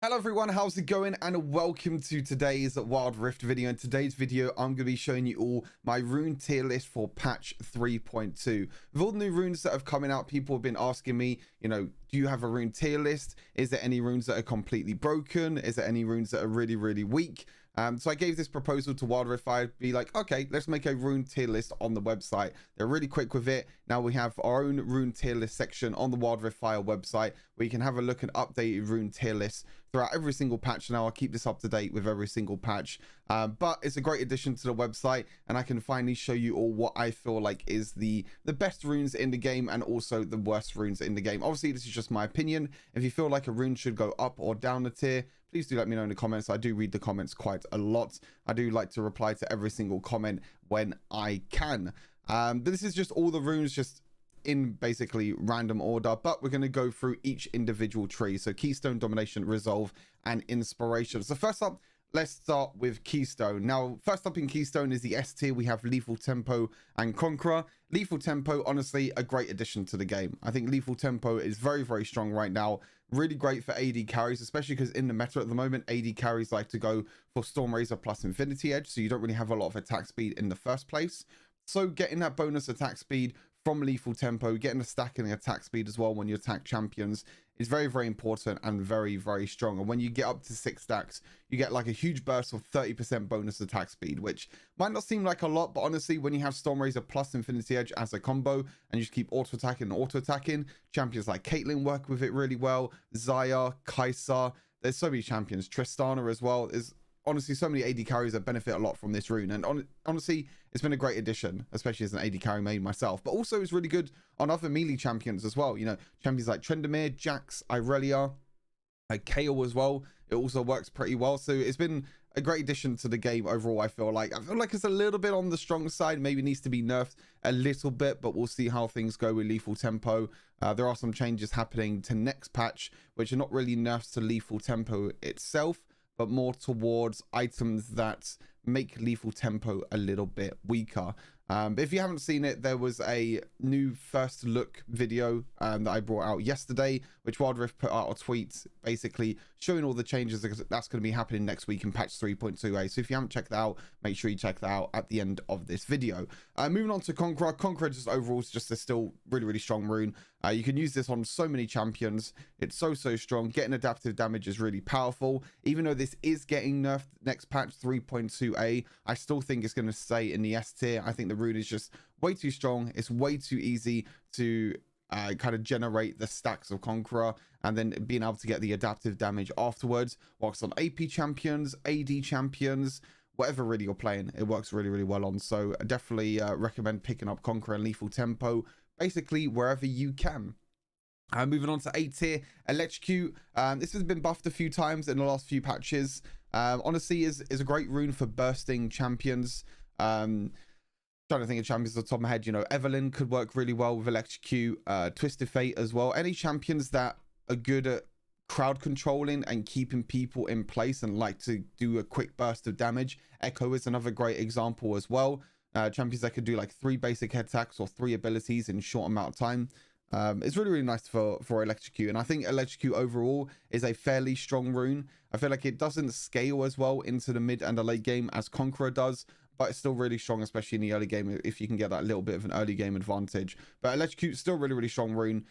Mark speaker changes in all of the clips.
Speaker 1: Hello everyone, how's it going? And welcome to today's Wild Rift video. In today's video, I'm going to be showing you all my rune tier list for patch 3.2. With all the new runes that have coming out, people have been asking me, do you have a rune tier list? Is there any runes that are completely broken? Is there any runes that are really, really weak? So I gave this proposal to Wild Rift. I'd be like, okay, let's make a rune tier list on the website. They're really quick with it. Now we have our own rune tier list section on the Wild Rift Fire website where you can have a look at updated rune tier lists throughout every single patch. Now I'll keep this up to date with every single patch, but it's a great addition to the website, and I can finally show you all what I feel like is the best runes in the game and also the worst runes in the game. Obviously this is just my opinion. If you feel like a rune should go up or down a tier, please do let me know in the comments. I do read the comments quite a lot. I do like to reply to every single comment when I can. This is just all the runes just in basically random order, but we're going to go through each individual tree. So Keystone, Domination, Resolve, and Inspiration. So first up, let's start with Keystone. Now, first up in Keystone is the S tier. We have Lethal Tempo and Conqueror. Lethal Tempo, honestly, a great addition to the game. I think Lethal Tempo is very, very strong right now. Really great for AD carries, especially because in the meta at the moment, AD carries like to go for Storm Razor plus Infinity Edge, so you don't really have a lot of attack speed in the first place. So getting that bonus attack speed from Lethal Tempo, getting a stacking attack speed as well when you attack champions is very, very important and very, very strong. And when you get up to 6 stacks, you get like a huge burst of 30% bonus attack speed, which might not seem like a lot, but honestly, when you have Storm Razor plus Infinity Edge as a combo and you just keep auto-attacking and auto-attacking, champions like Caitlyn work with it really well, Xayah, Kai'Sa, there's so many champions, Tristana as well. There's honestly so many AD carries that benefit a lot from this rune, and honestly it's been a great addition, especially as an AD carry main myself, but also it's really good on other melee champions as well. Champions like Tryndamere, Jax, Irelia, KO as well. It also works pretty well, so it's been a great addition to the game overall. I feel like it's a little bit on the strong side, maybe needs to be nerfed a little bit, but we'll see how things go with Lethal Tempo. There are some changes happening to next patch which are not really nerfs to Lethal Tempo itself, but more towards items that make Lethal Tempo a little bit weaker. If you haven't seen it, there was a new first look video that I brought out yesterday, which Wild Rift put out a tweet basically showing all the changes that's going to be happening next week in patch 3.2a. So if you haven't checked that out, make sure you check that out at the end of this video. Moving on to Conqueror. Conqueror just overall is just a still really, really strong rune. You can use this on so many champions. It's so strong. Getting adaptive damage is really powerful. Even though this is getting nerfed next patch 3.2a, I still think it's going to stay in the S tier. I think the rune is just way too strong. It's way too easy to kind of generate the stacks of Conqueror and then being able to get the adaptive damage afterwards. Works on AP champions, AD champions, whatever really you're playing, it works really, really well on. So I definitely recommend picking up Conqueror and Lethal Tempo basically wherever you can. Moving on to A tier, Electrocute. This has been buffed a few times in the last few patches. Honestly is a great rune for bursting champions. Trying to think of champions off the top of my head. Evelyn could work really well with Electrocute, Twisted Fate as well. Any champions that are good at crowd controlling and keeping people in place and like to do a quick burst of damage. Echo is another great example as well. Champions that could do like 3 basic head attacks or 3 abilities in a short amount of time. It's really, really nice for Electrocute, and I think Electrocute overall is a fairly strong rune. I feel like it doesn't scale as well into the mid and the late game as Conqueror does, but it's still really strong, especially in the early game if you can get that little bit of an early game advantage. But Electrocute still really, really strong rune.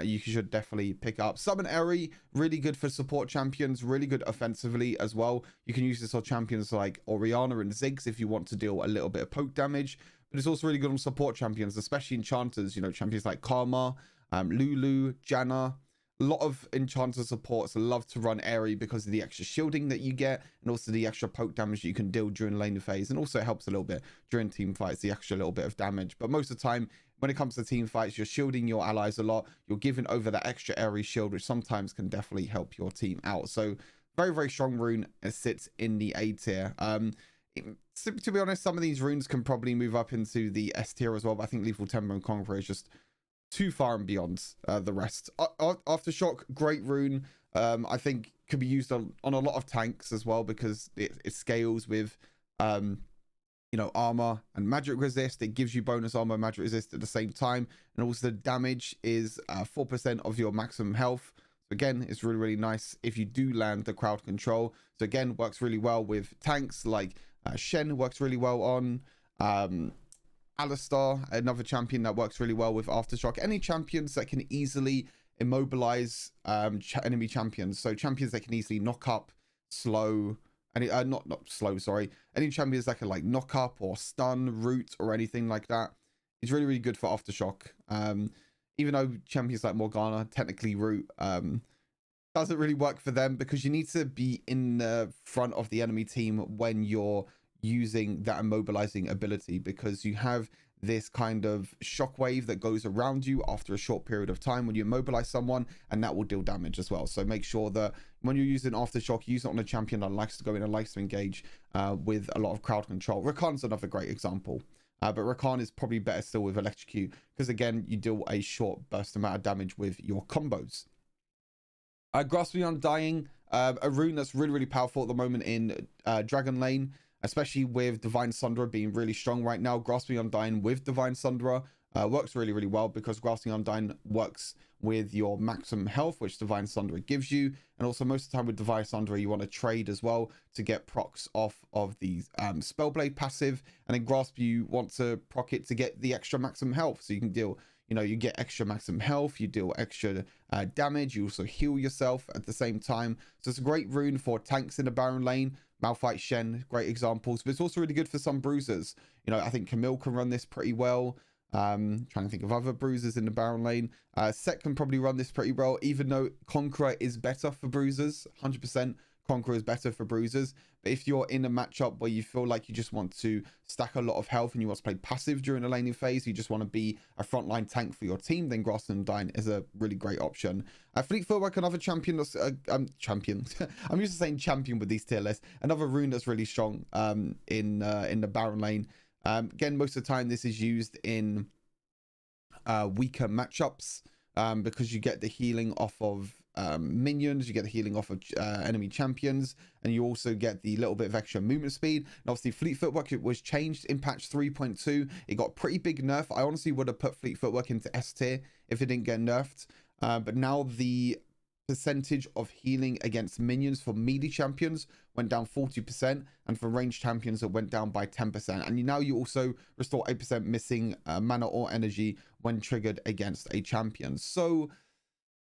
Speaker 1: You should definitely pick up. Summon Eri, really good for support champions, really good offensively as well. You can use this on champions like Orianna and Ziggs if you want to deal a little bit of poke damage, but it's also really good on support champions, especially enchanters. Champions like Karma, Lulu, Janna. A lot of enchanter supports love to run Eri because of the extra shielding that you get and also the extra poke damage that you can deal during laning phase, and also it helps a little bit during team fights, the extra little bit of damage. But most of the time when it comes to team fights, you're shielding your allies a lot, you're giving over that extra Eri shield, which sometimes can definitely help your team out. So very, very strong rune. It sits in the A tier. To be honest, some of these runes can probably move up into the S tier as well, but I think Lethal Tempo and Conqueror is just too far and beyond the rest. Aftershock, great rune. I think could be used on a lot of tanks as well because it scales with armor and magic resist. It gives you bonus armor, magic resist at the same time, and also the damage is 4% of your maximum health. So again, it's really, really nice if you do land the crowd control. So again, works really well with tanks like Shen, works really well on. Alistar, another champion that works really well with Aftershock. Any champions that can easily immobilize enemy champions. So champions that can easily knock up, slow, any not slow, sorry. Any champions that can like knock up or stun, root, or anything like that. It's really, really good for Aftershock. Even though champions like Morgana technically root, doesn't really work for them because you need to be in the front of the enemy team when you're using that immobilizing ability, because you have this kind of shockwave that goes around you after a short period of time when you immobilize someone, and that will deal damage as well. So make sure that when you're using Aftershock, use it on a champion that likes to go in and likes to engage with a lot of crowd control. Rakan's another great example. But Rakan is probably better still with Electrocute because, again, you deal a short burst amount of damage with your combos. Grasping Undying, a rune that's really, really powerful at the moment in Dragon Lane, especially with Divine Sundra being really strong right now. Grasping Undying with Divine Sundra works really, really well because Grasping Undying works with your maximum health, which Divine Sundra gives you. And also most of the time with Divine Sundra, you want to trade as well to get procs off of the Spellblade passive. And then Grasp, you want to proc it to get the extra maximum health. So you can deal, you know, you get extra maximum health, you deal extra damage, you also heal yourself at the same time. So it's a great rune for tanks in the Baron lane. Malphite, Shen, great examples, but it's also really good for some bruisers. You know, I think Camille can run this pretty well. Trying to think of other bruisers in the Baron lane. Set can probably run this pretty well, even though Conqueror is better for bruisers. 100% Conqueror is better for bruisers. But if you're in a matchup where you feel like you just want to stack a lot of health and you want to play passive during the laning phase, you just want to be a frontline tank for your team, then Grasping Undying is a really great option. Fleet Footwork, another champion that's champion. I'm used to saying champion with these tier lists. Another rune that's really strong in the Baron lane. Again, most of the time this is used in weaker matchups because you get the healing off of minions, you get the healing off of enemy champions, and you also get the little bit of extra movement speed. And obviously Fleet Footwork, it was changed in patch 3.2. It got pretty big nerf. I honestly would have put Fleet Footwork into S tier if it didn't get nerfed, but now the percentage of healing against minions for melee champions went down 40%, and for ranged champions it went down by 10%. And now you also restore 8% missing mana or energy when triggered against a champion. So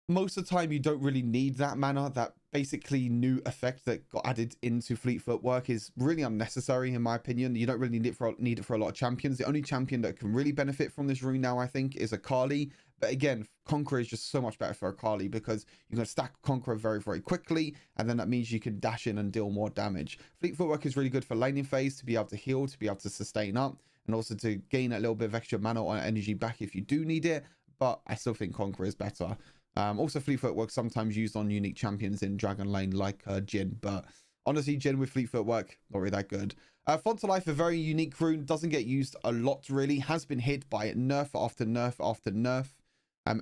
Speaker 1: most of the time you don't really need that mana. That basically new effect that got added into Fleet Footwork is really unnecessary in my opinion. You don't really need it for a lot of champions. The only champion that can really benefit from this rune now, I think, is Akali. But again, Conqueror is just so much better for Akali because you can stack Conqueror very, very quickly, and then that means you can dash in and deal more damage. Fleet Footwork is really good for laning phase, to be able to heal, to be able to sustain up, and also to gain a little bit of extra mana or energy back if you do need it. But I still think Conqueror is better. Also, Fleet Footwork sometimes used on unique champions in Dragon Lane like Jhin, but honestly, Jhin with Fleet Footwork, not really that good. Font of Life, a very unique rune, doesn't get used a lot really, has been hit by nerf after nerf after nerf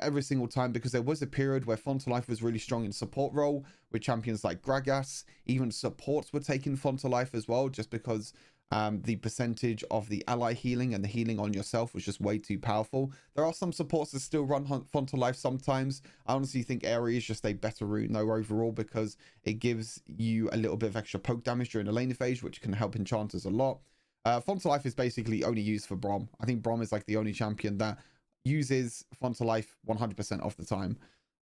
Speaker 1: every single time, because there was a period where Font of Life was really strong in support role with champions like Gragas. Even supports were taking Font of Life as well, just because the percentage of the ally healing and the healing on yourself was just way too powerful. There are some supports that still run Font of Life sometimes. I honestly think Aerie is just a better rune though overall, because it gives you a little bit of extra poke damage during the laning phase, which can help enchanters a lot. Font of Life is basically only used for Braum. I think Braum is like the only champion that uses Font of Life 100% of the time.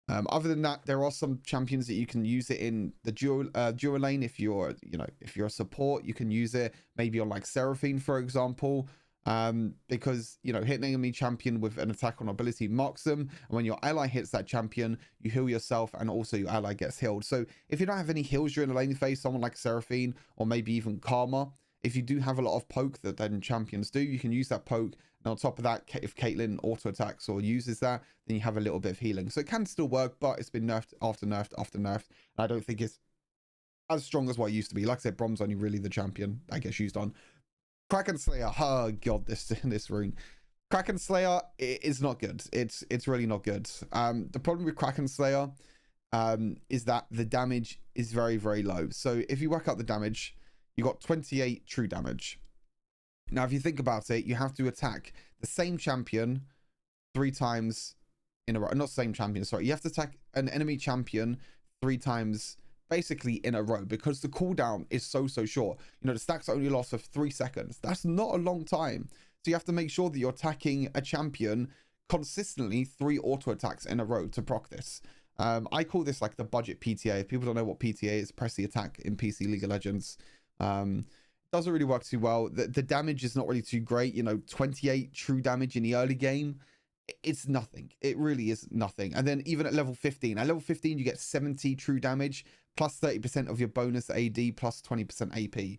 Speaker 1: Other than that, there are some champions that you can use it in the duo lane. If you're a support, you can use it maybe on like Seraphine, for example, because hitting an enemy champion with an attack on ability marks them, and when your ally hits that champion, you heal yourself and also your ally gets healed. So if you don't have any heals during the laning phase, someone like Seraphine or maybe even Karma, if you do have a lot of poke that then champions do, you can use that poke. And on top of that, if Caitlyn auto attacks or uses that, then you have a little bit of healing. So it can still work, but it's been nerfed after nerfed after nerfed. And I don't think it's as strong as what it used to be. Like I said, Braum's only really the champion that gets used on. Kraken Slayer, oh god, this rune. Kraken Slayer is not good. It's really not good. The problem with Kraken Slayer is that the damage is very, very low. So if you work out the damage, you got 28 true damage. Now, if you think about it, you have to attack the same champion 3 times in a row. Not same champion, sorry. You have to attack an enemy champion 3 times basically in a row, because the cooldown is so short. You know, the stacks only last for 3 seconds. That's not a long time. So you have to make sure that you're attacking a champion consistently 3 auto attacks in a row to proc this. I call this like the budget PTA. If people don't know what PTA is, press the attack in PC League of Legends. Doesn't really work too well. The damage is not really too great. You know, 28 true damage in the early game, it's nothing. It really is nothing. And then even at level 15, you get 70 true damage plus 30% of your bonus AD plus 20% AP.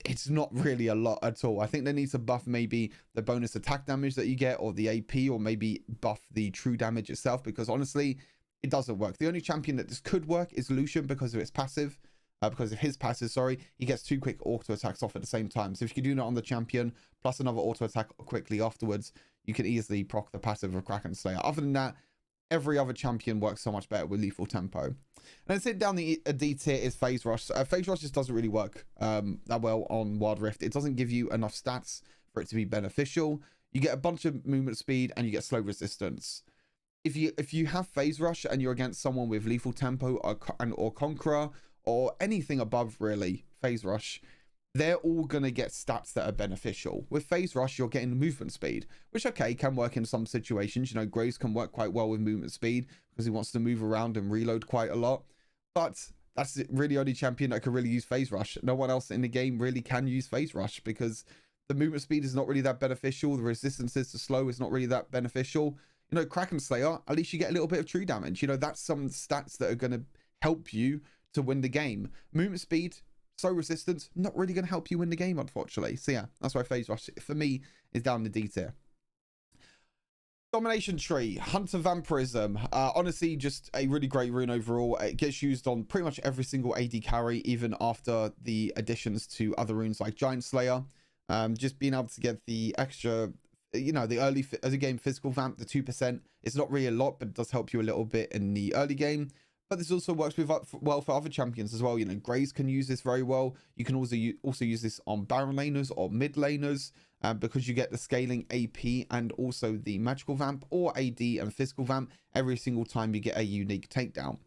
Speaker 1: It's not really a lot at all. I think they need to buff maybe the bonus attack damage that you get, or the AP, or maybe buff the true damage itself, because honestly, it doesn't work. The only champion that this could work is Lucian, because of its passive. Because of his passive, sorry, he gets 2 quick auto attacks off at the same time. So if you do that on the champion plus another auto attack quickly afterwards, you can easily proc the passive of Kraken Slayer. Other than that, every other champion works so much better with lethal tempo. And then sitting down the D tier is Phase Rush. Phase Rush just doesn't really work that well on Wild Rift. It doesn't give you enough stats for it to be beneficial. You get a bunch of movement speed and you get slow resistance. If you have Phase Rush and you're against someone with lethal tempo or Conqueror, or anything above really Phase Rush, they're all going to get stats that are beneficial. With Phase Rush, you're getting movement speed, which, okay, can work in some situations. You know, Graves can work quite well with movement speed because he wants to move around and reload quite a lot. But that's really only champion that can really use Phase Rush. No one else in the game really can use Phase Rush because the movement speed is not really that beneficial. The resistances to slow is not really that beneficial. You know, Kraken Slayer, at least you get a little bit of true damage. You know, that's some stats that are going to help you to win the game. Movement speed, slow resistance, not really going to help you win the game, unfortunately. So yeah, that's why Phase Rush for me is down the D tier. Domination tree, Hunter Vampirism. Honestly, just a really great rune overall. It gets used on pretty much every single AD carry, even after the additions to other runes like Giant Slayer. Just being able to get the extra, you know, the early as a game physical vamp, the 2%. It's not really a lot, but it does help you a little bit in the early game. But this also works with well for other champions as well. You know, Graves can use this very well. You can also use this on Baron laners or mid laners because you get the scaling AP and also the magical vamp or AD and physical vamp every single time you get a unique takedown.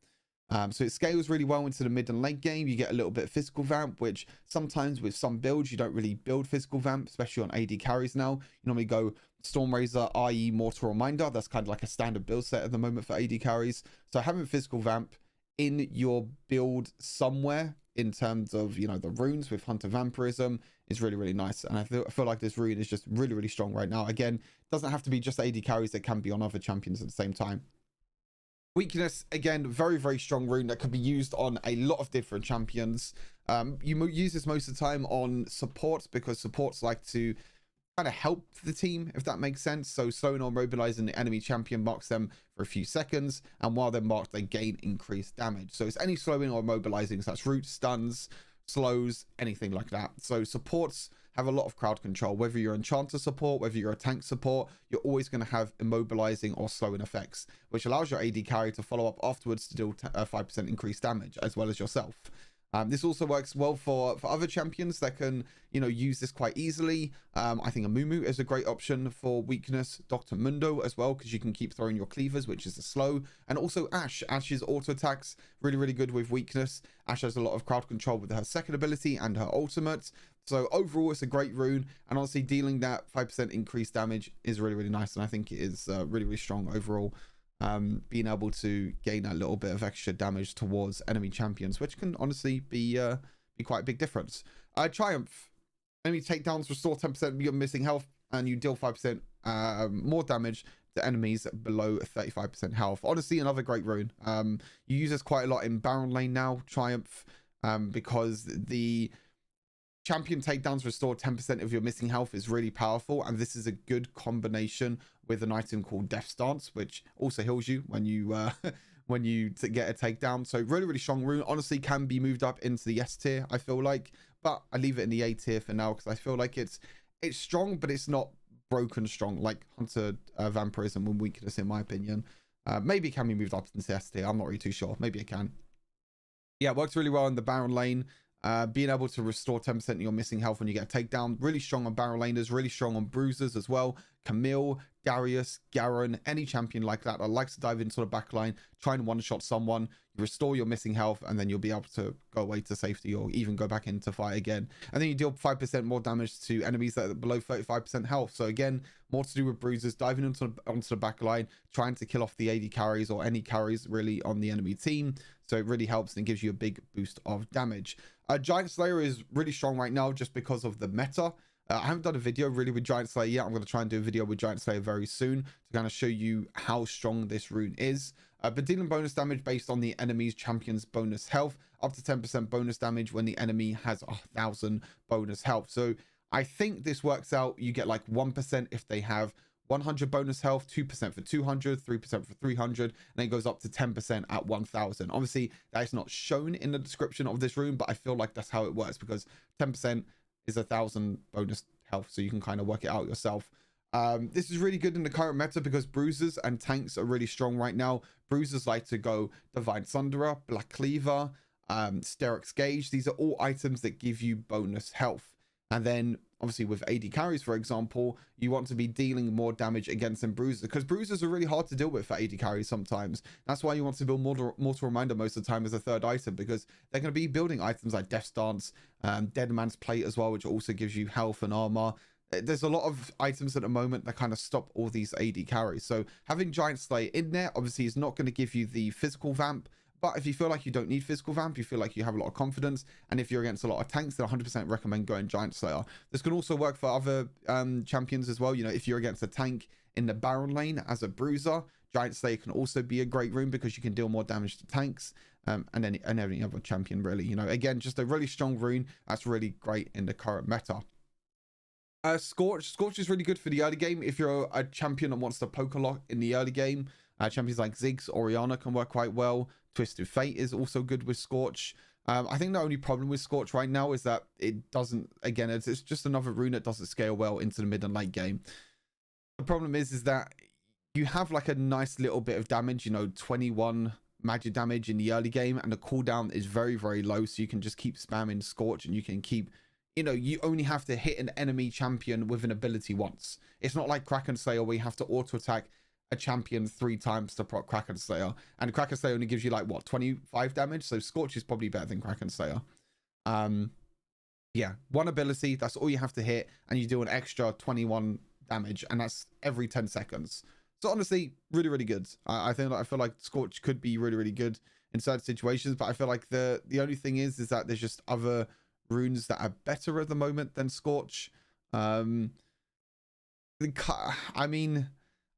Speaker 1: So it scales really well into the mid and late game. You get a little bit of physical vamp, which sometimes with some builds, you don't really build physical vamp, especially on AD carries now. You normally go Stormrazor, i.e. Mortar or Minder. That's kind of like a standard build set at the moment for AD carries. So having physical vamp in your build somewhere in terms of, you know, the runes with Hunter Vampirism is really, really nice. And I feel like this rune is just really, really strong right now. Again, it doesn't have to be just AD carries. It can be on other champions at the same time. Weakness, again, very, very strong rune that could be used on a lot of different champions. You use this most of the time on supports because supports like to kind of help the team, if that makes sense. So slowing or mobilizing the enemy champion marks them for a few seconds, and while they're marked, they gain increased damage. So it's any slowing or mobilizing, so that's roots, stuns, slows, anything like that. So supports have a lot of crowd control. Whether you're enchanter support, whether you're a tank support, you're always going to have immobilizing or slowing effects, which allows your AD carry to follow up afterwards to deal 5% increased damage, as well as yourself. This also works well for other champions that can, you know, use this quite easily. I think Amumu is a great option for weakness. Dr. Mundo as well, because you can keep throwing your cleavers, which is a slow. And also Ashe. Ashe's auto attacks, really, really good with weakness. Ashe has a lot of crowd control with her second ability and her ultimate. So overall, it's a great rune. And honestly, dealing that 5% increased damage is really, really nice. And I think it is really, really strong overall. Being able to gain a little bit of extra damage towards enemy champions, which can honestly be quite a big difference. Triumph, enemy takedowns restore 10% of your missing health, and you deal 5% more damage to enemies below 35% health. Honestly, another great rune. You use this quite a lot in Baron lane now, Triumph, because the champion takedowns restore 10% of your missing health is really powerful, and this is a good combination with an item called Death Stance, which also heals you when you when you get a takedown. So really, really strong rune. Honestly, can be moved up into the S tier, I feel like, but I leave it in the A tier for now because I feel like it's strong, but it's not broken strong like Hunter Vampirism and weakness, in my opinion. Maybe it can be moved up into the S tier. I'm not really too sure. Maybe it can. Yeah, it works really well in the Baron lane. Being able to restore 10% of your missing health when you get a takedown. Really strong on Baron laners, really strong on bruisers as well. Camille, Darius, Garen, any champion like that likes to dive into the backline, try and one-shot someone, restore your missing health, and then you'll be able to go away to safety or even go back into fight again. And then you deal 5% more damage to enemies that are below 35% health. So again, more to do with bruisers, diving onto the backline, trying to kill off the AD carries or any carries really on the enemy team. So it really helps and gives you a big boost of damage. Giant Slayer is really strong right now just because of the meta. I haven't done a video really with Giant Slayer yet. I'm going to try and do a video with Giant Slayer very soon to kind of show you how strong this rune is. But dealing bonus damage based on the enemy's champion's bonus health, up to 10% bonus damage when the enemy has 1,000 bonus health. So I think this works out. You get like 1% if they have 100 bonus health, 2% for 200, 3% for 300, and then it goes up to 10% at 1,000. Obviously, that is not shown in the description of this rune, but I feel like that's how it works because 10% is 1,000 bonus health, so you can kind of work it out yourself. This is really good in the current meta because bruisers and tanks are really strong right now. Bruisers like to go Divine Sunderer, Black Cleaver, Sterix Gauge. These are all items that give you bonus health. And then obviously with AD carries, for example, you want to be dealing more damage against them bruisers because bruisers are really hard to deal with for AD carries sometimes. That's why you want to build Mortal Reminder most of the time as a third item, because they're going to be building items like Death Stance, Dead Man's Plate as well, which also gives you health and armor. There's a lot of items at the moment that kind of stop all these AD carries. So having Giant Slayer in there obviously is not going to give you the physical vamp. But if you feel like you don't need physical vamp, you feel like you have a lot of confidence, and if you're against a lot of tanks, then 100% recommend going Giant Slayer. This can also work for other champions as well. You know, if you're against a tank in the Baron lane as a bruiser, Giant Slayer can also be a great rune because you can deal more damage to tanks and any other champion really. You know, again, just a really strong rune that's really great in the current meta. Scorch is really good for the early game. If you're a champion that wants to poke a lot in the early game, champions like Ziggs, Orianna can work quite well. Twisted Fate is also good with Scorch. I think the only problem with Scorch right now is that it doesn't, again, it's just another rune that doesn't scale well into the mid and late game. The problem is that you have like a nice little bit of damage, you know, 21 magic damage in the early game, and the cooldown is very, very low. So you can just keep spamming Scorch and you can keep, you know, you only have to hit an enemy champion with an ability once. It's not like Kraken Slayer where you have to auto attack a champion 3 times to proc Kraken Slayer, and Kraken Slayer only gives you like what, 25 damage. So Scorch is probably better than Kraken Slayer. Yeah, one ability, that's all you have to hit, and you do an extra 21 damage, and that's every 10 seconds. So honestly, really, really good. I feel like Scorch could be really, really good in certain situations, but I feel like the only thing is that there's just other runes that are better at the moment than Scorch. I mean,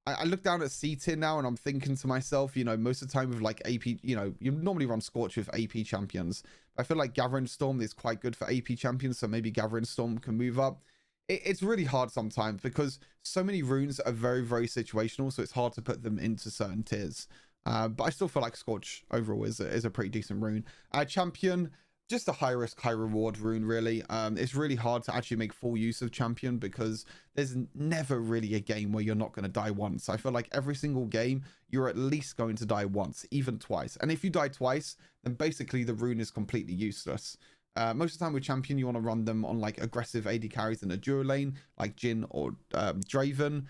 Speaker 1: I look down at C tier now and I'm thinking to myself, you know, most of the time with like AP, you know, you normally run Scorch with AP champions. I feel like Gathering Storm is quite good for AP champions, so maybe Gathering Storm can move up. It's really hard sometimes because so many runes are very, very situational, so it's hard to put them into certain tiers. But I still feel like Scorch overall is a pretty decent rune. Champion, just a high risk, high reward rune, really. It's really hard to actually make full use of champion because there's never really a game where you're not going to die once. I feel like every single game you're at least going to die once, even twice. And if you die twice, then basically the rune is completely useless. Most of the time with champion, you want to run them on like aggressive AD carries in a duo lane, like Jhin or Draven.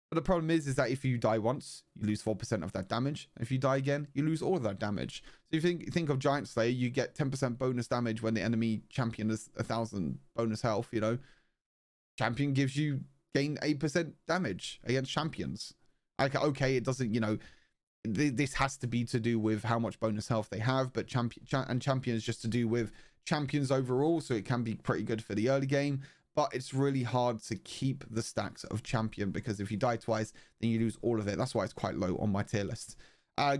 Speaker 1: But the problem is that if you die once, you lose 4% of that damage. If you die again, you lose all of that damage. So if you think of Giant Slayer, you get 10% bonus damage when the enemy champion has 1,000 bonus health, you know. Champion gives you gain 8% damage against champions. Like, okay, it doesn't, you know, this has to be to do with how much bonus health they have, but champion is just to do with champions overall, so it can be pretty good for the early game. But it's really hard to keep the stacks of champion because if you die twice, then you lose all of it. That's why it's quite low on my tier list.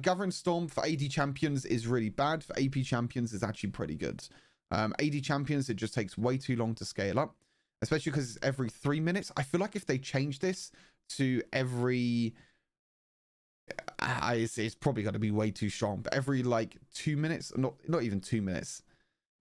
Speaker 1: Gathering Storm for AD champions is really bad. For AP champions, it's actually pretty good. AD champions, it just takes way too long to scale up, especially because it's every 3 minutes. I feel like if they change this to every... it's probably going to be way too strong, but every like 2 minutes, not even 2 minutes,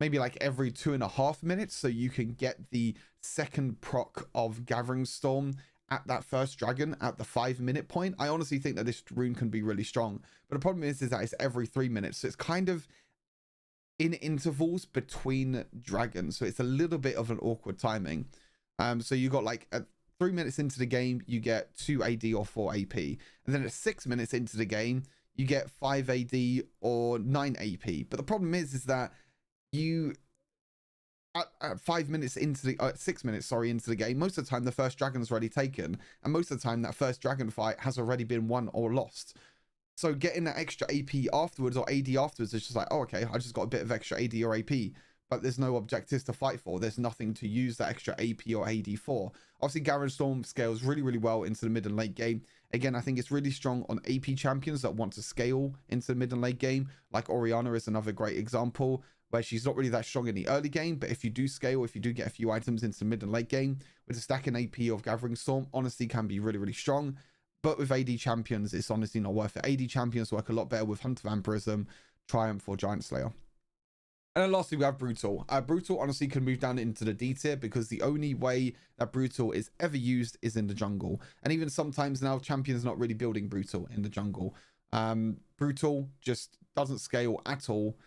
Speaker 1: maybe like every 2.5 minutes, so you can get the second proc of Gathering Storm at that first dragon at the 5-minute point. I honestly think that this rune can be really strong, but the problem is that it's every 3 minutes, so it's kind of in intervals between dragons, so it's a little bit of an awkward timing. So you got like 3 minutes into the game, you get 2 AD or 4 AP. And then at 6 minutes into the game, you get 5 AD or 9 AP. But the problem is that you, at 5 minutes into the, 6 minutes, sorry, into the game, most of the time the first dragon's already taken. And most of the time that first dragon fight has already been won or lost. So getting that extra AP afterwards or AD afterwards is just like, oh, okay, I just got a bit of extra AD or AP. But there's no objectives to fight for. There's nothing to use that extra AP or AD for. Obviously, Garen Storm scales really, really well into the mid and late game. Again, I think it's really strong on AP champions that want to scale into the mid and late game. Like Orianna is another great example, where she's not really that strong in the early game. But if you do scale, if you do get a few items into the mid and late game, with a stacking AP of Gathering Storm, honestly can be really, really strong. But with AD champions, it's honestly not worth it. AD champions work a lot better with Hunter Vampirism, Triumph, or Giant Slayer. And then lastly, we have Brutal. Brutal honestly can move down into the D tier because the only way that Brutal is ever used is in the jungle. And even sometimes now, champions not really building Brutal in the jungle. Brutal just doesn't scale at all.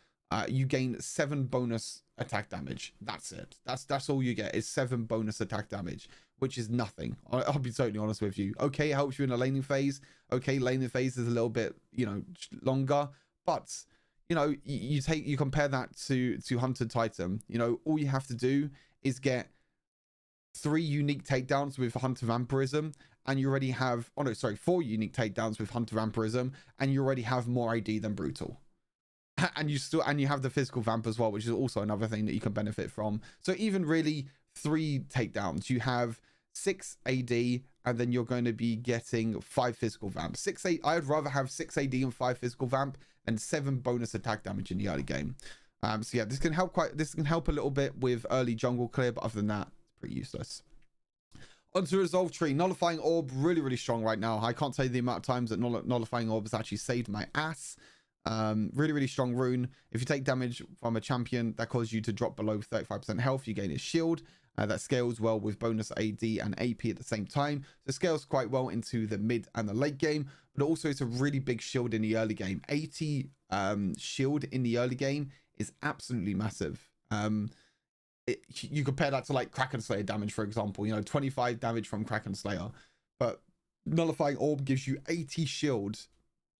Speaker 1: You gain 7 bonus attack damage. That's it. That's all you get is 7 bonus attack damage, which is nothing. I'll be totally honest with you. Okay, it helps you in the laning phase. Okay, laning phase is a little bit, you know, longer, but you know, you compare that to Hunter Titan. You know, all you have to do is get 3 unique takedowns with Hunter Vampirism, and you already have, oh no, sorry, 4 unique takedowns with Hunter Vampirism, and you already have more AD than Brutal. And you have the physical vamp as well, which is also another thing that you can benefit from. So even really 3 takedowns, you have 6 AD, and then you're going to be getting 5 physical vamp. 6 AD, I'd rather have 6 AD and 5 physical vamp and 7 bonus attack damage in the early game. So yeah, this can help a little bit with early jungle clear, but other than that, it's pretty useless. Onto Resolve Tree. Nullifying Orb, really, really strong right now. I can't tell you the amount of times that Nullifying Orb has actually saved my ass. Really, really strong rune. If you take damage from a champion that causes you to drop below 35% health, you gain his shield. That scales well with bonus AD and AP at the same time. So it scales quite well into the mid and the late game, but also it's a really big shield in the early game. 80 shield in the early game is absolutely massive. You compare that to like Kraken Slayer damage, for example, you know, 25 damage from Kraken Slayer, but Nullifying Orb gives you 80 shield,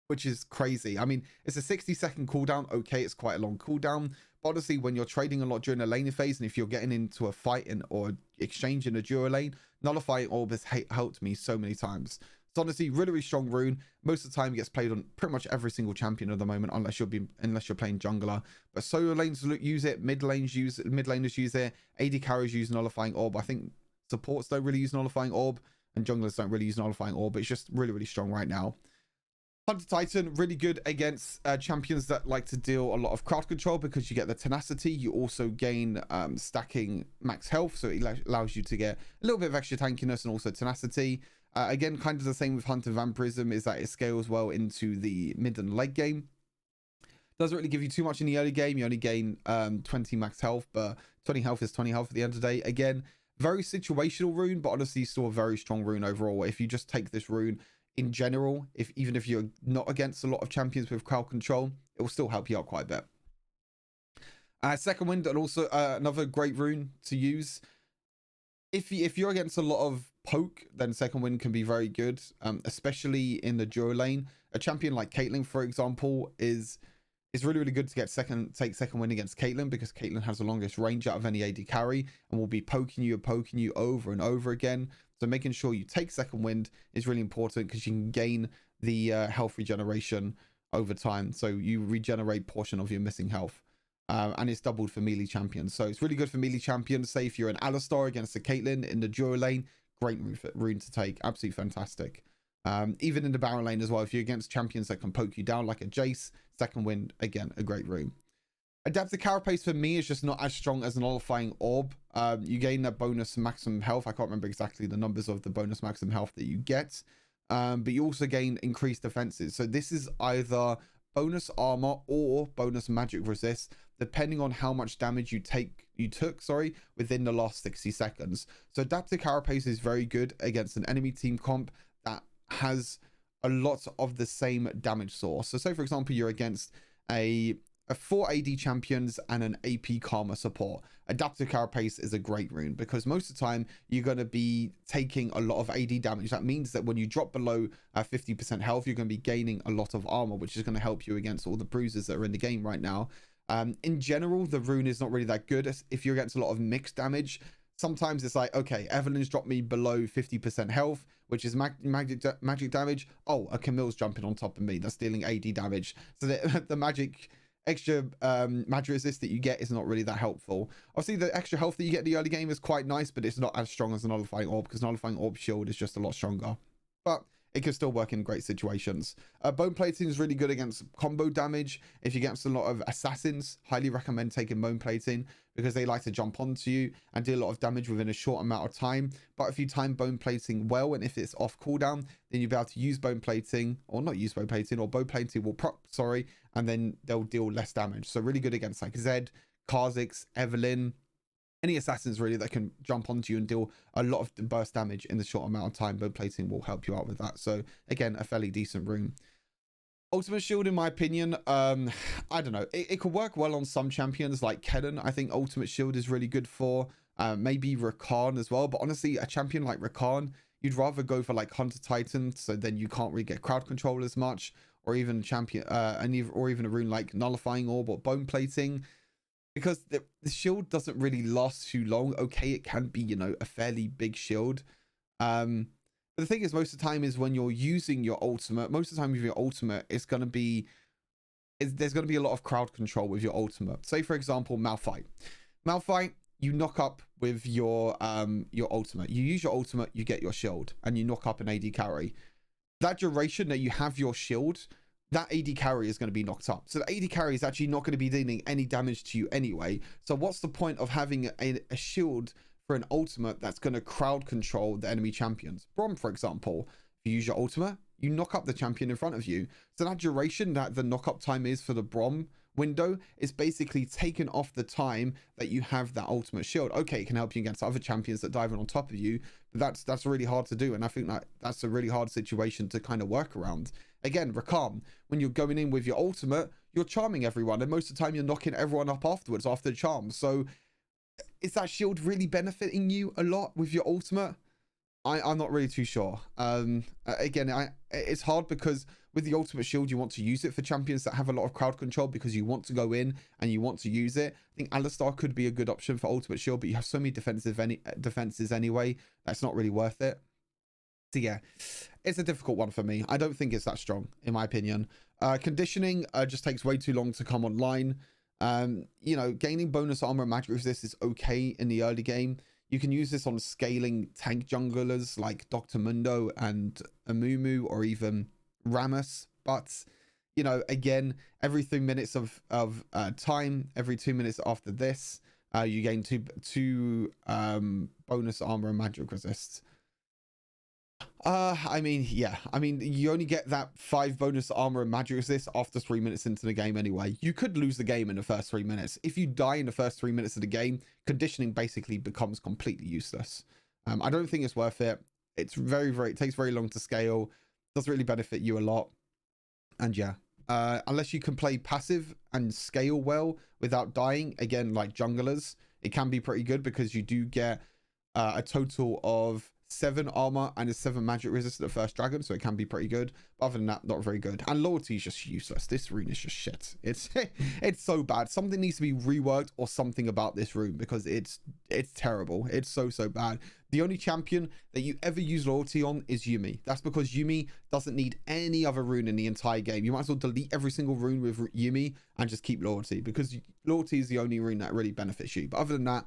Speaker 1: which is crazy. I mean, it's a 60-second cooldown. Okay, it's quite a long cooldown. But honestly, when you're trading a lot during the laning phase, and if you're getting into a fight or exchange in a duo lane, Nullifying Orb has helped me so many times. It's honestly really, really strong rune. Most of the time, it gets played on pretty much every single champion at the moment, unless you're playing jungler. But solo lanes use it, mid laners use it, AD carries use Nullifying Orb. I think supports don't really use Nullifying Orb, and junglers don't really use Nullifying Orb. It's just really, really strong right now. Hunter Titan, really good against champions that like to deal a lot of crowd control because you get the tenacity. You also gain stacking max health, so it allows you to get a little bit of extra tankiness and also tenacity. Again, kind of the same with Hunter Vampirism, is that it scales well into the mid and late game. Doesn't really give you too much in the early game. You only gain 20 max health, but 20 health is 20 health at the end of the day. Again, very situational rune, but honestly still a very strong rune overall. If you just take this rune in general, even if you're not against a lot of champions with crowd control, it will still help you out quite a bit. Second Wind, and also another great rune to use. If you're against a lot of poke, then Second Wind can be very good, especially in the duo lane. A champion like Caitlyn, for example, is really, really good to take second Wind against Caitlyn, because Caitlyn has the longest range out of any AD carry and will be poking you over and over again. So making sure you take Second Wind is really important, because you can gain the health regeneration over time. So you regenerate portion of your missing health. And it's doubled for melee champions. So it's really good for melee champions. Say if you're an Alistar against a Caitlyn in the duo lane, great rune to take. Absolutely fantastic. Even in the Baron lane as well, if you're against champions that can poke you down like a Jace, Second Wind, again, a great rune. Adaptive Carapace for me is just not as strong as an Nullifying Orb. You gain that bonus maximum health. I can't remember exactly the numbers of the bonus maximum health that you get. But you also gain increased defenses. So this is either bonus armor or bonus magic resist, depending on how much damage you took within the last 60 seconds. So Adaptive Carapace is very good against an enemy team comp that has a lot of the same damage source. So say for example, you're against a a 4 AD champions and an AP Karma support. Adaptive Carapace is a great rune because most of the time you're going to be taking a lot of AD damage. That means that when you drop below 50% health, you're going to be gaining a lot of armor, which is going to help you against all the bruises that are in the game right now. In general, the rune is not really that good if you're against a lot of mixed damage. Sometimes it's like, okay, Evelyn's dropped me below 50% health, which is magic damage. Oh, a Camille's jumping on top of me. That's dealing AD damage. So the extra magic resist that you get is not really that helpful. Obviously, the extra health that you get in the early game is quite nice, but it's not as strong as the Nullifying Orb, because Nullifying Orb shield is just a lot stronger. But it can still work in great situations. Bone plating is really good against combo damage. If you get against a lot of assassins, highly recommend taking bone plating because they like to jump onto you and do a lot of damage within a short amount of time. But if you time bone plating well, and if it's off cooldown, then you'll be able to use bone plating, or not use bone plating, or bone plating will and then they'll deal less damage. So really good against like Zed, Kha'Zix, Evelyn, any assassins really that can jump onto you and deal a lot of burst damage in the short amount of time. Bone plating will help you out with that. So again, a fairly decent rune. Ultimate shield, in my opinion, I don't know. It could work well on some champions like Kennen. I think ultimate shield is really good for. Maybe Rakan as well. But honestly, a champion like Rakan, you'd rather go for like Hunter Titan, so then you can't really get crowd control as much, or even a champion, or even a rune like Nullifying Orb or Bone Plating. Because the shield doesn't really last too long. Okay, it can be, you know, a fairly big shield. But the thing is, most of the time is when you're using your ultimate, most of the time with your ultimate, it's going to be, there's going to be a lot of crowd control with your ultimate. Say, for example, Malphite. Malphite, you knock up with your ultimate. You use your ultimate, you get your shield, and you knock up an AD carry. That duration that you have your shield, that AD carry is going to be knocked up. So the AD carry is actually not going to be dealing any damage to you anyway. So what's the point of having a shield for an ultimate that's going to crowd control the enemy champions? Braum, for example, if you use your ultimate, you knock up the champion in front of you. So that duration that the knock up time is for the Braum window is basically taken off the time that you have that ultimate shield. Okay, it can help you against other champions that dive on top of you, but that's really hard to do. And I think that's a really hard situation to kind of work around. Again, Rakan, when you're going in with your ultimate, you're charming everyone, and most of the time you're knocking everyone up afterwards after the charm. So is that shield really benefiting you a lot with your ultimate? I'm not really too sure. Again, it's hard because with the ultimate shield, you want to use it for champions that have a lot of crowd control because you want to go in and you want to use it. I think Alistar could be a good option for ultimate shield, but you have so many defenses anyway, that's not really worth it. So yeah, it's a difficult one for me. I don't think it's that strong, in my opinion. Conditioning just takes way too long to come online. You know, gaining bonus armor and magic resist is okay in the early game. You can use this on scaling tank junglers like Dr. Mundo and Amumu, or even Rammus. But, you know, again, every 3 minutes of time, every 2 minutes after this, you gain two bonus armor and magic resist. I mean, yeah, I mean, you only get that 5 bonus armor and magic resist after 3 minutes into the game anyway. You could lose the game in the first 3 minutes. If you die in the first 3 minutes of the game, conditioning basically becomes completely useless. I don't think it's worth it. It's it takes very long to scale. Doesn't really benefit you a lot. And yeah, unless you can play passive and scale well without dying, again, like junglers, it can be pretty good because you do get a total of 7 armor and a 7 magic resist at the first dragon, so it can be pretty good. But other than that, not very good. And loyalty is just useless. This rune is just shit. It's so bad. Something needs to be reworked or something about this rune because it's terrible. It's so bad. The only champion that you ever use loyalty on is Yuumi. That's because Yuumi doesn't need any other rune in the entire game. You might as well delete every single rune with Yuumi and just keep loyalty, because loyalty is the only rune that really benefits you. But other than that,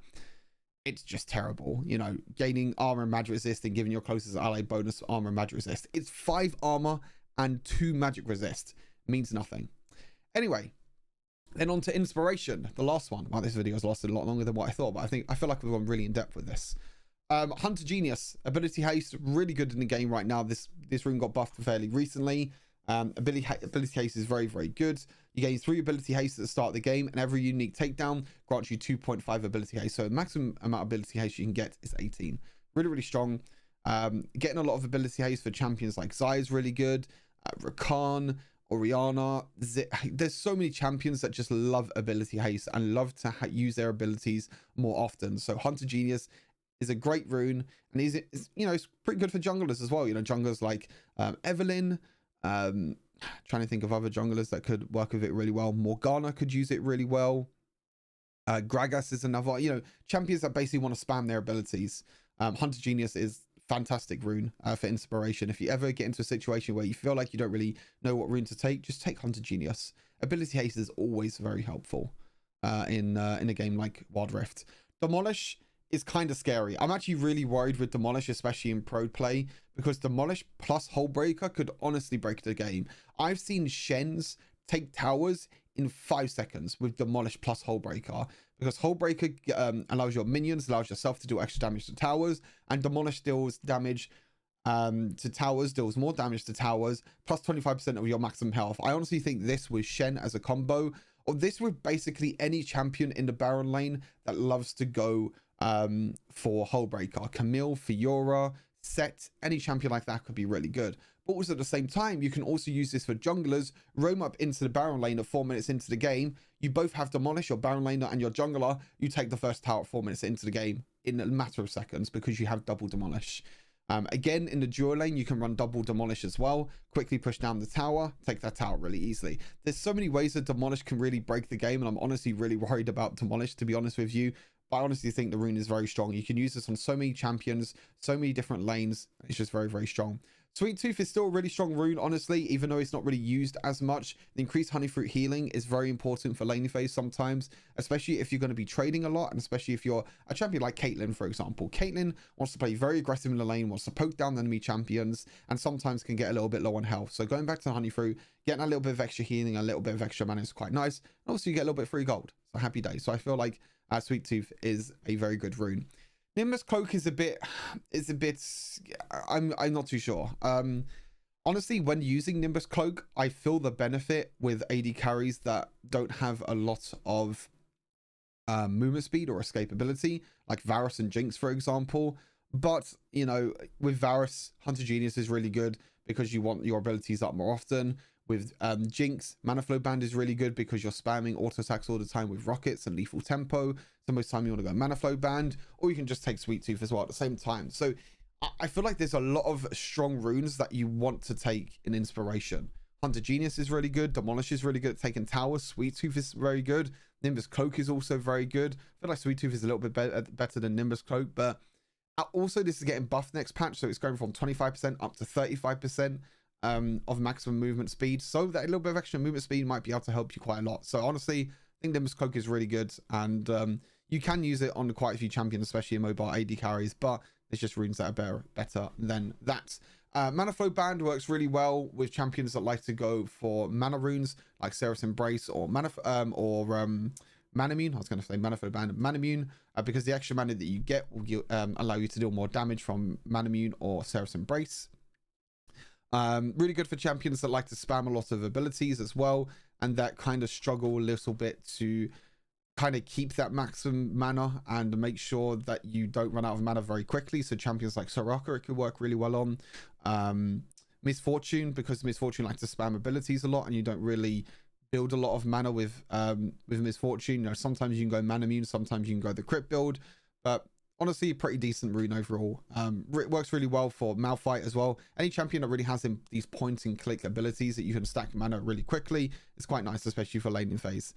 Speaker 1: it's just terrible. You know, gaining armor and magic resist and giving your closest ally bonus armor and magic resist. It's 5 armor and 2 magic resist. Means nothing. Anyway, then on to inspiration, the last one. Wow, this video has lasted a lot longer than what I thought, but I feel like we've gone really in depth with this. Hunter Genius, ability haste, really good in the game right now. This rune got buffed fairly recently. Ability haste is very good. You gain 3 ability haste at the start of the game, and every unique takedown grants you 2.5 ability haste. So the maximum amount of ability haste you can get is 18. Really strong. Getting a lot of ability haste for champions like Zai is really good. Rakan, Oriana. There's so many champions that just love ability haste and love to use their abilities more often. So Hunter Genius is a great rune, and he's, you know, it's pretty good for junglers as well. You know, junglers like Evelyn, trying to think of other junglers that could work with it really well. Morgana could use it really well. Gragas is another, you know, champions that basically want to spam their abilities. Hunter Genius is fantastic rune for inspiration. If you ever get into a situation where you feel like you don't really know what rune to take, just take Hunter Genius. Ability haste is always very helpful in a game like Wild Rift. Demolish is kind of scary. I'm actually really worried with Demolish, especially in pro play, because Demolish plus Hullbreaker could honestly break the game. I've seen Shens take towers in 5 seconds with Demolish plus Hullbreaker, because Hullbreaker allows your minions, allows yourself to do extra damage to towers, and Demolish deals damage to towers, deals more damage to towers, plus 25% of your maximum health. I honestly think this with Shen as a combo, or this with basically any champion in the Baron lane that loves to go for Hullbreaker. Camille, Fiora, Set, any champion like that could be really good. But also at the same time, you can also use this for junglers. Roam up into the Baron lane at 4 minutes into the game. You both have Demolish, your Baron laner and your jungler. You take the first tower at 4 minutes into the game in a matter of seconds because you have double Demolish. Again, in the duo lane, you can run double Demolish as well. Quickly push down the tower, take that tower really easily. There's so many ways that Demolish can really break the game, and I'm honestly really worried about Demolish, to be honest with you. But I honestly think the rune is very strong. You can use this on so many champions, so many different lanes. It's just very, very strong. Sweet Tooth is still a really strong rune, honestly, even though it's not really used as much. The increased honey fruit healing is very important for laning phase sometimes, especially if you're going to be trading a lot, and especially if you're a champion like Caitlyn, for example. Caitlyn wants to play very aggressive in the lane, wants to poke down enemy champions, and sometimes can get a little bit low on health. So going back to the honey fruit, getting a little bit of extra healing, a little bit of extra mana is quite nice. And also you get a little bit of free gold. So happy day. So I feel like Sweet Tooth is a very good rune. Nimbus Cloak is a bit I'm not too sure. Honestly, when using Nimbus Cloak, I feel the benefit with AD carries that don't have a lot of movement speed or escapability, like Varus and Jinx, for example. But, you know, with Varus, Hunter Genius is really good because you want your abilities up more often. With Jinx, Mana Flow Band is really good because you're spamming auto attacks all the time with rockets and lethal tempo. So most time you want to go Mana Flow Band, or you can just take Sweet Tooth as well at the same time. So I feel like there's a lot of strong runes that you want to take in inspiration. Hunter Genius is really good. Demolish is really good at taking towers. Sweet Tooth is very good. Nimbus Cloak is also very good. I feel like Sweet Tooth is a little bit better than Nimbus Cloak, but also this is getting buffed next patch, so it's going from 25% up to 35%. Of maximum movement speed, so that a little bit of extra movement speed might be able to help you quite a lot. So honestly, I think Nimbus Cloak is really good, and you can use it on quite a few champions, especially in mobile AD carries, but it's just runes that are better than that. Mana Flow Band works really well with champions that like to go for mana runes like Seraph's Embrace or Manamune. I was going to say Mana Flow Band and Manamune, because the extra mana that you get will allow you to deal more damage from Manamune or Seraph's Embrace. Really good for champions that like to spam a lot of abilities as well, and that kind of struggle a little bit to kind of keep that maximum mana and make sure that you don't run out of mana very quickly. So champions like Soraka, it could work really well on. Misfortune, because Misfortune likes to spam abilities a lot and you don't really build a lot of mana with Misfortune. You know, sometimes you can go Manamune, sometimes you can go the crit build, but honestly, pretty decent rune overall. It works really well for Malphite as well. Any champion that really has these point and click abilities that you can stack mana really quickly, it's quite nice, especially for laning phase.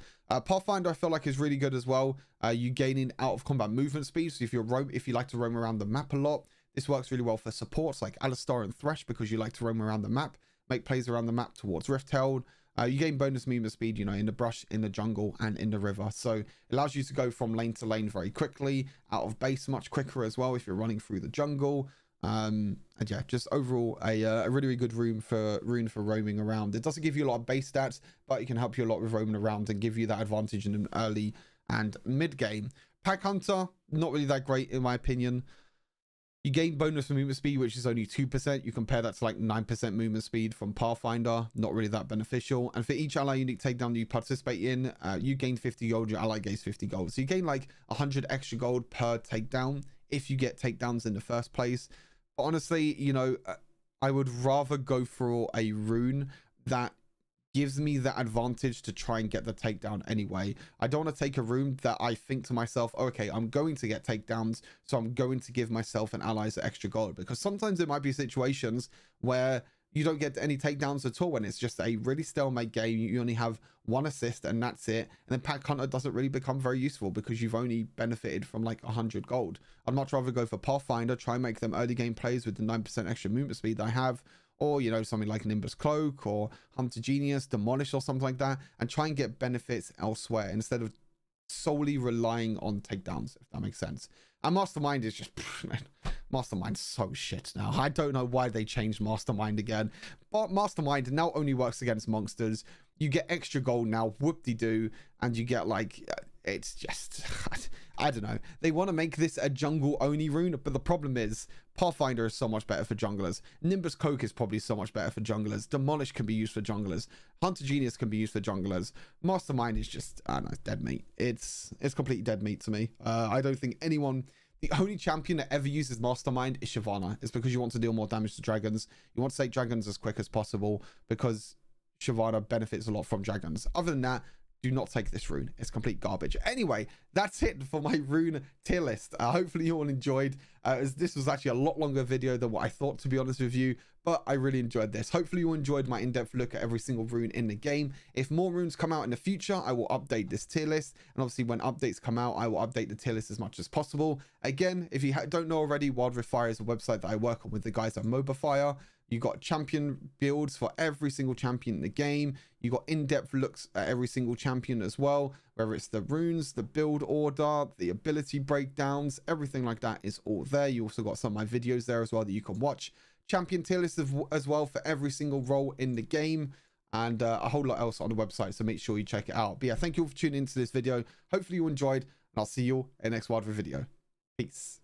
Speaker 1: Pathfinder I feel like is really good as well. You gaining out of combat movement speed, so if you like to roam around the map a lot, this works really well for supports like Alistar and Thresh, because you like to roam around the map, make plays around the map towards Rifthold. You gain bonus movement speed, you know, in the brush, in the jungle, and in the river. So it allows you to go from lane to lane very quickly, out of base much quicker as well if you're running through the jungle. And yeah, just overall a really, really good rune for roaming around. It doesn't give you a lot of base stats, but it can help you a lot with roaming around and give you that advantage in an early and mid game. Pack Hunter, not really that great in my opinion. You gain bonus movement speed, which is only 2%. You compare that to like 9% movement speed from Pathfinder. Not really that beneficial. And for each ally unique takedown you participate in, you gain 50 gold, your ally gains 50 gold. So you gain like 100 extra gold per takedown if you get takedowns in the first place. But honestly, you know, I would rather go for a rune that gives me that advantage to try and get the takedown anyway. I don't want to take a rune that I think to myself, oh, okay, I'm going to get takedowns, so I'm going to give myself and allies extra gold, because sometimes there might be situations where you don't get any takedowns at all, and it's just a really stalemate game. You only have one assist and that's it, and then pack hunter doesn't really become very useful because you've only benefited from like 100 gold. I'd much rather go for Pathfinder, try and make them early game plays with the 9% extra movement speed I have, or, you know, something like Nimbus Cloak or Hunter Genius, Demolish or something like that, and try and get benefits elsewhere instead of solely relying on takedowns, if that makes sense. And Mastermind is just, man, Mastermind's so shit now. I don't know why they changed Mastermind again, but Mastermind now only works against monsters. You get extra gold now, whoop-de-doo, and you get like, it's just, I don't know. They want to make this a jungle only rune, but the problem is Pathfinder is so much better for junglers. Nimbus Cloak is probably so much better for junglers. Demolish can be used for junglers. Hunter Genius can be used for junglers. Mastermind is just, I don't know, dead meat. It's completely dead meat to me. I don't think anyone, the only champion that ever uses Mastermind is Shyvana. It's because you want to deal more damage to dragons. You want to take dragons as quick as possible because Shyvana benefits a lot from dragons. Other than that, do not take this rune. It's complete garbage. Anyway, that's it for my rune tier list. Hopefully you all enjoyed. This was actually a lot longer video than what I thought, to be honest with you, but I really enjoyed this. Hopefully you enjoyed my in-depth look at every single rune in the game. If more runes come out in the future, I will update this tier list, and obviously when updates come out, I will update the tier list as much as possible. Again, if you don't know already, Wild Rift Fire is a website that I work on with the guys at MOBA Fire. You got champion builds for every single champion in the game. You got in-depth looks at every single champion as well, whether it's the runes, the build order, the ability breakdowns, everything like that is all there. You also got some of my videos there as well that you can watch. Champion tier list as well for every single role in the game, and a whole lot else on the website, so make sure you check it out. But yeah, thank you all for tuning into this video. Hopefully you enjoyed, and I'll see you all in the next Wild Rift video. Peace.